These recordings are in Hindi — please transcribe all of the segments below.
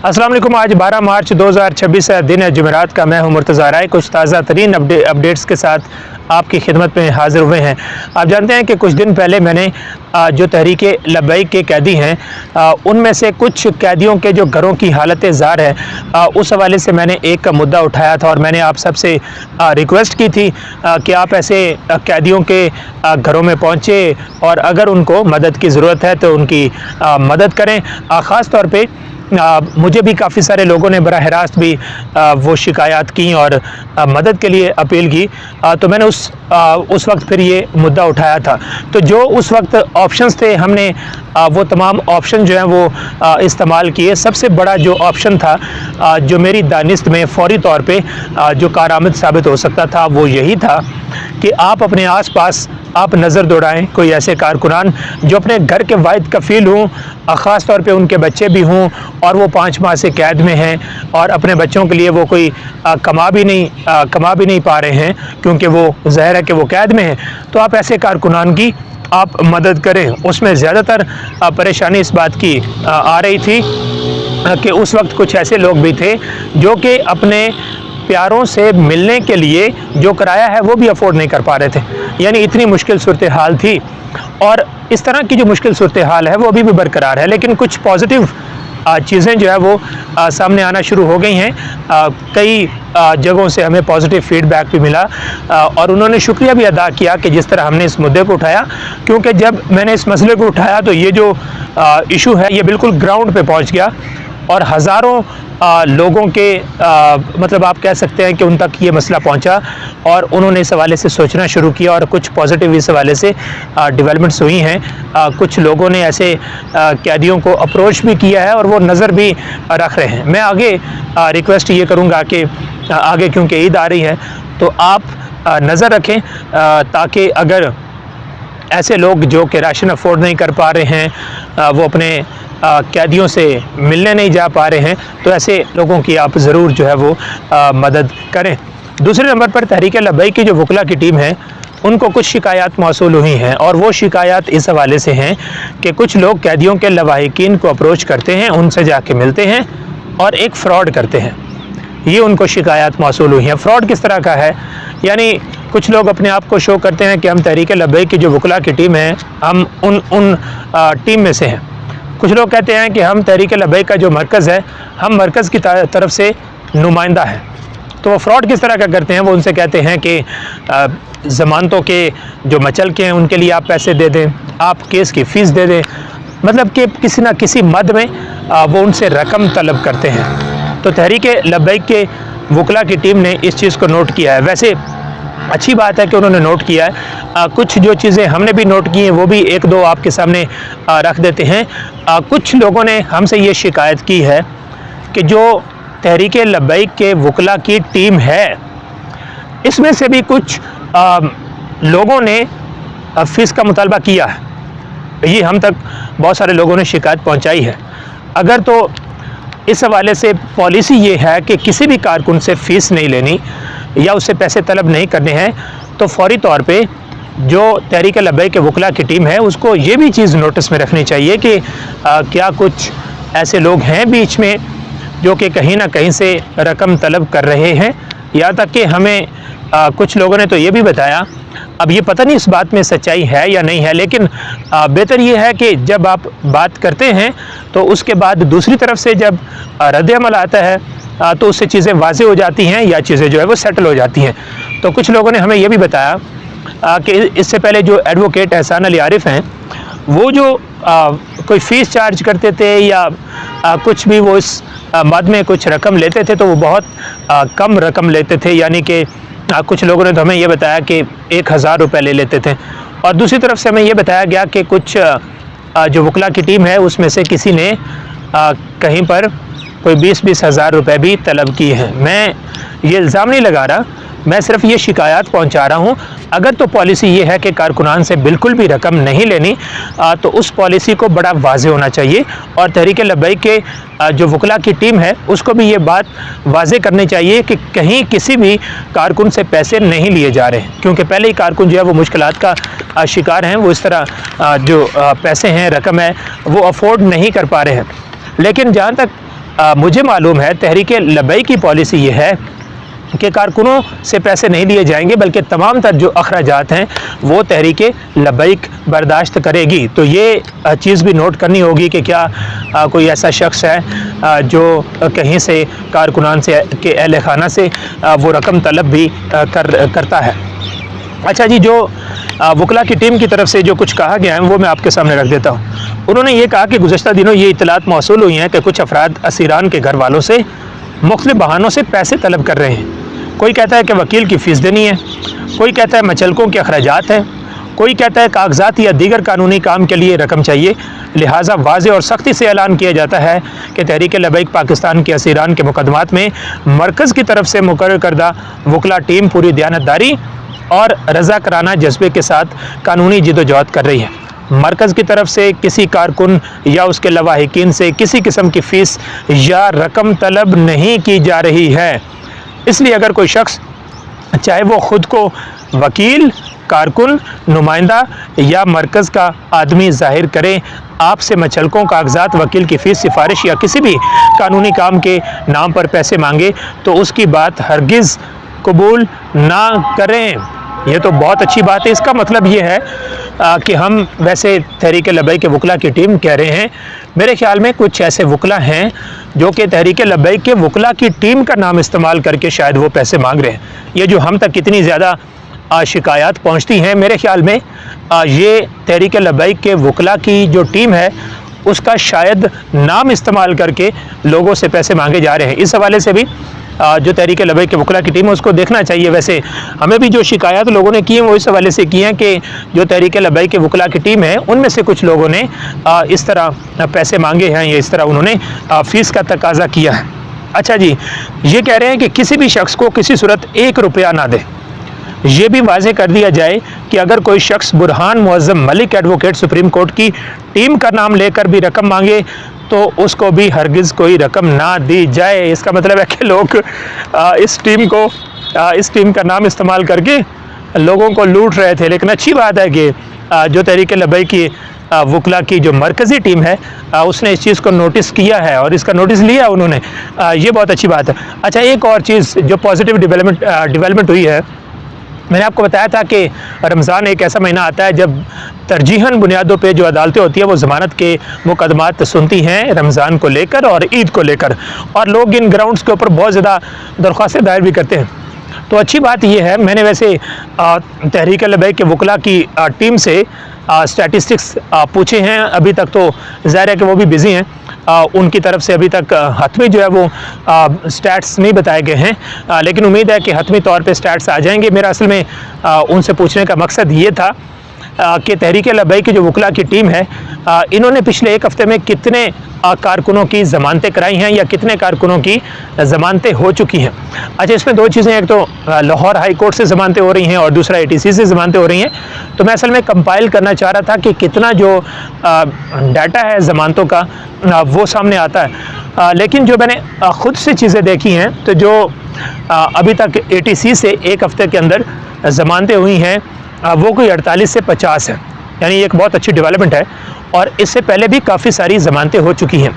अस्सलाम वालेकुम। आज 12 मार्च 2026 दिन है, जुमेरात का। मैं हूं मुर्तज़ा राय। कुछ ताज़ा तरीन अपडेट्स के साथ आपकी खिदमत में हाज़िर हुए हैं। आप जानते हैं कि कुछ दिन पहले मैंने जो तहरीके लब्बैक के कैदी हैं उनमें से कुछ कैदियों के जो घरों की हालत ज़ार है उस हवाले से मैंने एक मुद्दा उठाया था और मैंने आप सबसे रिक्वेस्ट की थी कि आप ऐसे कैदियों के घरों में पहुँचे और अगर उनको मदद की ज़रूरत है तो उनकी मदद करें। ख़ास तौर पे मुझे भी काफ़ी सारे लोगों ने बराह रास्त भी वो शिकायत की और मदद के लिए अपील की। तो मैंने उस वक्त फिर ये मुद्दा उठाया था। तो जो उस वक्त ऑप्शंस थे हमने वो तमाम ऑप्शन जो हैं वो इस्तेमाल किए। सबसे बड़ा जो ऑप्शन था जो मेरी दानिस्त में फ़ौरी तौर पे जो कारआमद साबित हो सकता था वो यही था कि आप अपने आस-पास आप नज़र दौड़ाएं कोई ऐसे कारकुनान जो अपने घर के वाहिद कफ़ील हों, ख़ास तौर पे उनके बच्चे भी हों और वो 5 माह से कैद में हैं और अपने बच्चों के लिए वो कोई कमा भी नहीं पा रहे हैं क्योंकि वो ज़ाहिर है कि वो कैद में हैं। तो आप ऐसे कारकुनान की आप मदद करें। उसमें ज़्यादातर परेशानी इस बात की आ रही थी कि उस वक्त कुछ ऐसे लोग भी थे जो कि अपने प्यारों से मिलने के लिए जो किराया है वो भी अफोर्ड नहीं कर पा रहे थे। यानी इतनी मुश्किल सूरत हाल थी और इस तरह की जो मुश्किल सूरत हाल है वो अभी भी बरकरार है। लेकिन कुछ पॉजिटिव चीज़ें जो है वो सामने आना शुरू हो गई हैं। कई जगहों से हमें पॉजिटिव फीडबैक भी मिला और उन्होंने शुक्रिया भी अदा किया कि जिस तरह हमने इस मुद्दे को उठाया, क्योंकि जब मैंने इस मसले को उठाया तो ये जो इशू है ये बिल्कुल ग्राउंड पे पहुंच गया और हज़ारों लोगों के मतलब आप कह सकते हैं कि उन तक ये मसला पहुंचा और उन्होंने इस हवाले से सोचना शुरू किया और कुछ पॉजिटिव इस हवाले से डेवलपमेंट्स हुई हैं। कुछ लोगों ने ऐसे कैदियों को अप्रोच भी किया है और वो नज़र भी रख रहे हैं। मैं आगे रिक्वेस्ट ये करूँगा कि आगे क्योंकि ईद आ रही है तो आप नज़र रखें ताकि अगर ऐसे लोग जो कि राशन अफोर्ड नहीं कर पा रहे हैं, वो अपने कैदियों से मिलने नहीं जा पा रहे हैं, तो ऐसे लोगों की आप ज़रूर जो है वो मदद करें। दूसरे नंबर पर तहरीक लब्बैक की जो वकला की टीम है उनको कुछ शिकायत मौसूल हुई हैं और वो शिकायत इस हवाले से हैं कि कुछ लोग कैदियों के लवाहिकीन को अप्रोच करते हैं, उनसे जाके मिलते हैं और एक फ़्रॉड करते हैं। ये उनको शिकायत मौसूल हुई हैं। फ़्रॉड किस तरह का है? यानी कुछ लोग अपने आप को शो करते हैं कि हम तहरीक लब्बैक की जो वकला की टीम है हम उन टीम में से हैं। कुछ लोग कहते हैं कि हम तहरीक लब्बैक का जो मरकज़ है हम मरकज़ की तरफ से नुमाइंदा है। तो वो फ़्रॉड किस तरह का करते हैं? वो उनसे कहते हैं कि ज़मानतों के जो मचलके हैं उनके लिए आप पैसे दे दें, आप केस की फ़ीस दे दें, मतलब कि किसी न किसी मद में वो उनसे रकम तलब करते हैं। तो तहरीक लब्बैक के वकला की टीम ने इस चीज़ को नोट किया है। वैसे अच्छी बात है कि उन्होंने नोट किया है। कुछ जो चीज़ें हमने भी नोट की हैं वो भी एक दो आपके सामने रख देते हैं। कुछ लोगों ने हमसे ये शिकायत की है कि जो तहरीक लब्बैक के वकला की टीम है इसमें से भी कुछ लोगों ने फ़ीस का मुतालबा किया है। ये हम तक बहुत सारे लोगों ने शिकायत पहुंचाई है। अगर तो इस हवाले से पॉलिसी ये है कि किसी भी कारकुन से फ़ीस नहीं लेनी या उससे पैसे तलब नहीं करने हैं, तो फ़ौरी तौर पे जो तहरीक लब्बैक के वकला की टीम है उसको ये भी चीज़ नोटिस में रखनी चाहिए कि क्या कुछ ऐसे लोग हैं बीच में जो कि कहीं ना कहीं से रकम तलब कर रहे हैं। यहाँ तक कि हमें कुछ लोगों ने तो ये भी बताया, अब ये पता नहीं इस बात में सच्चाई है या नहीं है, लेकिन बेहतर ये है कि जब आप बात करते हैं तो उसके बाद दूसरी तरफ से जब रद्द-ए-अमल आता है तो उससे चीज़ें वाज़े हो जाती हैं या चीज़ें जो है वो सेटल हो जाती हैं। तो कुछ लोगों ने हमें ये भी बताया कि इससे पहले जो एडवोकेट एहसान अली आरिफ हैं वो जो कोई फ़ीस चार्ज करते थे या कुछ भी वो इस मद में कुछ रकम लेते थे तो वो बहुत कम रकम लेते थे। यानी कि कुछ लोगों ने तो हमें ये बताया कि 1000 रुपये ले लेते थे और दूसरी तरफ से हमें ये बताया गया कि कुछ जो वकला की टीम है उसमें से किसी ने कहीं पर कोई 20-20 हज़ार रुपये भी तलब किए हैं। मैं ये इल्ज़ाम नहीं लगा रहा, मैं सिर्फ ये शिकायत पहुंचा रहा हूँ। अगर तो पॉलिसी ये है कि कारकुनान से बिल्कुल भी रकम नहीं लेनी तो उस पॉलिसी को बड़ा वाज़े होना चाहिए और तहरीक लब्बैक के जो वकला की टीम है उसको भी ये बात वाज़े करनी चाहिए कि कहीं किसी भी कारकुन से पैसे नहीं लिए जा रहे हैं, क्योंकि पहले ही कारकुन जो है वो मुश्किलात का शिकार हैं। वो इस तरह जो पैसे हैं, रकम है, वो अफोर्ड नहीं कर पा रहे हैं। लेकिन जहाँ तक मुझे मालूम है तहरीक लब्बैक की पॉलिसी ये है कि कारकुनों से पैसे नहीं लिए जाएंगे, बल्कि तमाम तर जो अखराजात हैं वो तहरीक लब्बैक बर्दाश्त करेगी। तो ये चीज़ भी नोट करनी होगी कि क्या कोई ऐसा शख्स है जो कहीं से कारकुनान से के अहल खाना से वो रकम तलब भी करता है। अच्छा जी, जो वकला की टीम की तरफ से जो कुछ कहा गया है वो मैं आपके सामने रख देता हूँ। उन्होंने ये कहा कि गुज़श्ता दिनों ये इत्तलात मौसूल हुई हैं कि कुछ अफराद असीरान के घर वालों से मुख्तलिफ बहानों से पैसे तलब कर रहे हैं। कोई कहता है कि वकील की फ़ीस देनी है, कोई कहता है मचलकों के अखराजात हैं, कोई कहता है कागजात या दीगर कानूनी काम के लिए रकम चाहिए। लिहाजा वाज़ेह और सख्ती से ऐलान किया जाता है कि तहरीक लब्बैक पाकिस्तान के असीरान के मुकदमात में मरकज़ की तरफ से मुकर्रर करदा वकला टीम पूरी दयानतदारी और रज़ाकराना जज्बे के साथ कानूनी जिदोजहद कर रही है। मरकज़ की तरफ से किसी कारकुन या उसके लवाहिकीन से किसी किस्म की फ़ीस या रकम तलब नहीं की जा रही है। इसलिए अगर कोई शख्स चाहे वो ख़ुद को वकील, कारकुन, नुमाइंदा या मरकज़ का आदमी ज़ाहिर करे, आपसे मचलकों, कागजात, वकील की फ़ीस, सिफारिश या किसी भी कानूनी काम के नाम पर पैसे मांगे तो उसकी बात हरगिज़ कबूल ना करें। ये तो बहुत अच्छी बात है। इसका मतलब ये है कि हम वैसे तहरीक लब्बैक के वकला की टीम कह रहे हैं, मेरे ख्याल में कुछ ऐसे वकला हैं जो कि तहरीक लब्बैक के वकला की टीम का नाम इस्तेमाल करके शायद वो पैसे मांग रहे हैं। ये जो हम तक कितनी ज़्यादा शिकायत पहुंचती हैं, मेरे ख्याल में ये तहरीक लब्बैक के वकला की जो टीम है उसका शायद नाम इस्तेमाल करके लोगों से पैसे मांगे जा रहे हैं। इस हवाले से भी जो तहरीक लब्बैक के वकला की टीम है उसको देखना चाहिए। वैसे हमें भी जो शिकायत लोगों ने की हैं वो इस हवाले से की हैं कि जो तहरीक लब्बैक के वकला की टीम है उनमें से कुछ लोगों ने इस तरह पैसे मांगे हैं या इस तरह उन्होंने फ़ीस का तकाजा किया है। अच्छा जी, ये कह रहे हैं कि किसी भी शख्स को किसी सूरत 1 रुपया ना दे। ये भी वाज़ेह कर दिया जाए कि अगर कोई शख्स Burhan Muazzam Malik advocate supreme court की टीम का नाम लेकर भी रकम मांगे तो उसको भी हरगिज़ कोई रकम ना दी जाए। इसका मतलब है कि लोग इस टीम का नाम इस्तेमाल करके लोगों को लूट रहे थे। लेकिन अच्छी बात है कि जो तहरीक लब्बैक की वकला की जो मरकज़ी टीम है उसने इस चीज़ को नोटिस किया है और इसका नोटिस लिया उन्होंने, ये बहुत अच्छी बात है। अच्छा, एक और चीज़ जो पॉजिटिव डेवलपमेंट हुई है, मैंने आपको बताया था कि रमज़ान एक ऐसा महीना आता है जब तरजीहन बुनियादों पे जो अदालतें होती हैं वो ज़मानत के मुकदमात सुनती हैं रमज़ान को लेकर और ईद को लेकर, और लोग इन ग्राउंड्स के ऊपर बहुत ज़्यादा दरख्वास्तें दायर भी करते हैं। तो अच्छी बात यह है, मैंने वैसे तहरीक लब्बैक के वकला की टीम से स्टैटिस्टिक्स पूछे हैं। अभी तक तो ज़ाहिर है कि वो भी बिज़ी हैं, उनकी तरफ से अभी तक हतमी जो है वो स्टैट्स नहीं बताए गए हैं, लेकिन उम्मीद है कि हतमी तौर पे स्टैट्स आ जाएंगे। मेरा असल में उनसे पूछने का मकसद ये था कि तहरीक लब्बैक की जो वकला की टीम है इन्होंने पिछले 1 हफ़्ते में कितने कारकुनों की ज़मानतें कराई हैं या कितने कारकुनों की ज़मानतें हो चुकी हैं। अच्छा, इसमें 2 चीज़ें, एक तो लाहौर हाई कोर्ट से ज़मानतें हो रही हैं और दूसरा ATC से ज़मानतें हो रही हैं। तो मैं असल में कंपाइल करना चाह रहा था कि कितना जो डाटा है ज़मानतों का वो सामने आता है, लेकिन जो मैंने ख़ुद से चीज़ें देखी हैं तो जो अभी तक ATC से 1 हफ़्ते के अंदर ज़मानतें हुई हैं वो कोई 48 से 50 है, यानी एक बहुत अच्छी डेवलपमेंट है। और इससे पहले भी काफ़ी सारी ज़मानतें हो चुकी हैं।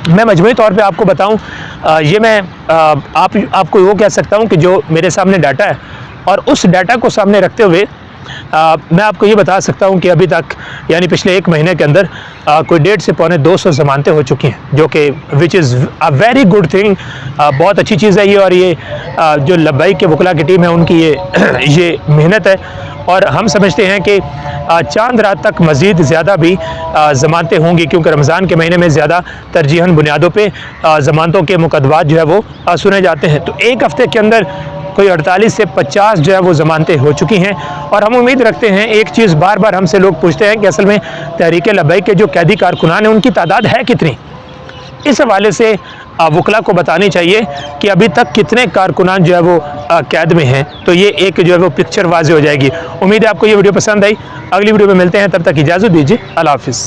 मैं मजमूई तौर पे आपको बताऊं, ये मैं आपको वो कह सकता हूं कि जो मेरे सामने डाटा है और उस डाटा को सामने रखते हुए मैं आपको ये बता सकता हूं कि अभी तक यानी पिछले 1 महीने के अंदर कोई 150 से पौने 200 ज़मानतें हो चुकी हैं, जो कि which is a very good thing. बहुत अच्छी चीज़ है ये, और ये जो लब्बैक के वकला की टीम है उनकी ये मेहनत है, और हम समझते हैं कि चांद रात तक मज़ीद ज़्यादा भी ज़मानतें होंगी, क्योंकि रमज़ान के महीने में ज़्यादा तरजीहन बुनियादों पे ज़मानतों के मुकदमात जो है वो सुने जाते हैं। तो 1 हफ़्ते के अंदर कोई 48 से 50 जो है वो ज़मानतें हो चुकी हैं, और हम उम्मीद रखते हैं। एक चीज़ बार बार हमसे लोग पूछते हैं कि असल में तहरीक लब्बैक के जो कैदी कारकुनान हैं उनकी तादाद है कितनी। इस हवाले से वकला को बतानी चाहिए कि अभी तक कितने कारकुनान जो है वो कैद में हैं, तो ये एक जो है वो पिक्चर वाज़ेह हो जाएगी। उम्मीद है आपको ये वीडियो पसंद आई। अगली वीडियो में मिलते हैं, तब तक इजाज़त दीजिए। अल्लाह हाफ़िज़।